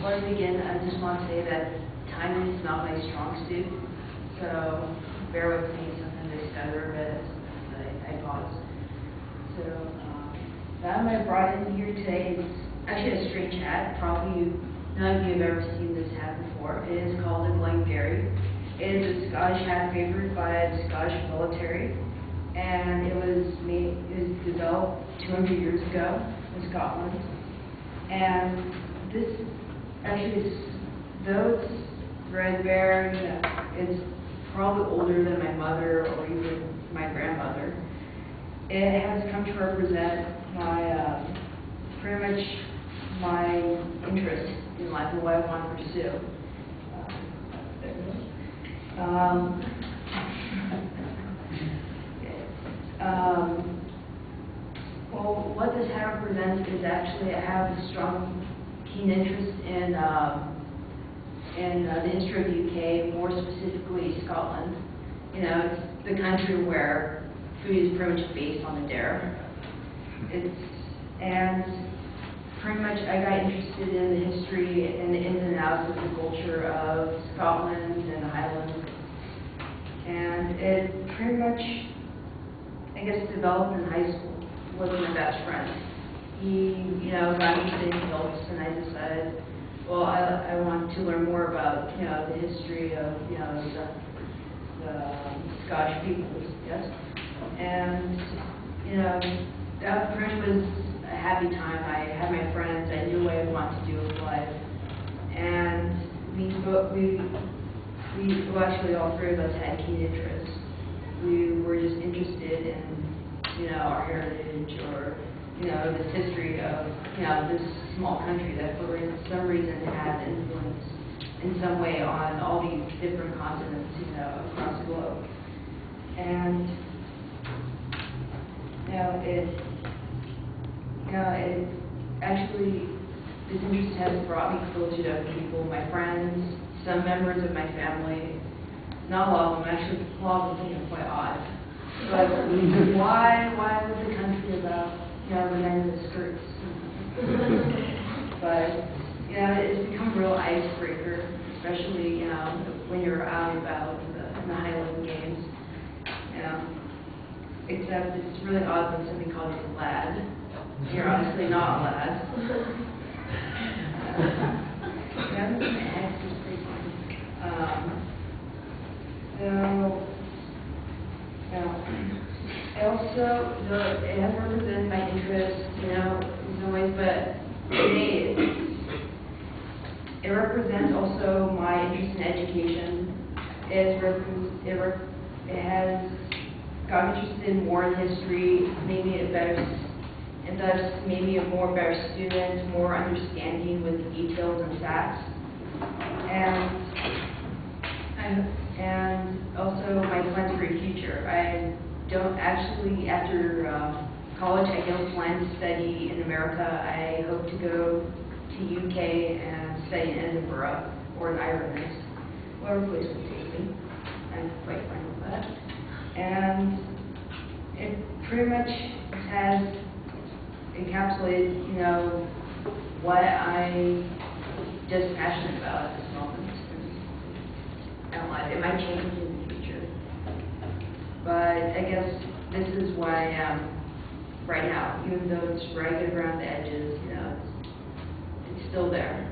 before I begin, I just want to say that timing is not my strong suit, so bear with me. Sometimes I stutter a bit, sometimes I pause. So that I brought in here today is actually a straight hat. Probably none of you have ever seen this hat before. It is called a Glengarry. It is a Scottish hat favored by the Scottish military, and it was developed 200 years ago in Scotland. And this actually, though it's threadbare, it's probably older than my mother or even my grandmother. It has come to represent my, pretty much my interest in life and what I want to pursue. Well, what this hat represents is actually I have a strong, keen interest in the history of the UK, more specifically Scotland. You know, it's the country where food is pretty much based on the dare. And pretty much I got interested in the history and the ins and outs of the culture of Scotland and the Highlands. And it pretty much, I guess, developed in high school with my best friend. He, got interested in hills, and I decided, well, I want to learn more about, the history of, the Scottish peoples, yes. And, that pretty much was a happy time. I had my friends. I knew what I wanted to do with life. And well, actually, all three of us had keen interests. We were just interested in, our heritage or, this history of, this small country that for some reason has influence in some way on all these different continents, across the globe. And, it actually, this interest has brought me closer to other people, my friends, some members of my family. Not a lot of them, actually, a lot of them think I'm quite odd. But why was the country about, the men with skirts? But, it's become a real icebreaker, especially, when you're out and about in the Highland Games. Except it's really odd when somebody calls you a lad. You're obviously not a lad. It's pretty fun. It has represented my interest, in some ways, but it represents also my interest in education. It has got me interested more in history, made me a better, and thus made me a better student, more understanding with details and facts. And also my plans for the future. I don't actually, after college, I don't plan to study in America. I hope to go to UK and study in Edinburgh or in Ireland, whatever place would take me. I'm quite fine with that. And it pretty much has encapsulated, what I'm just passionate about at this moment. It might change in the future, but I guess this is what I am right now. Even though it's ragged around the edges, it's still there.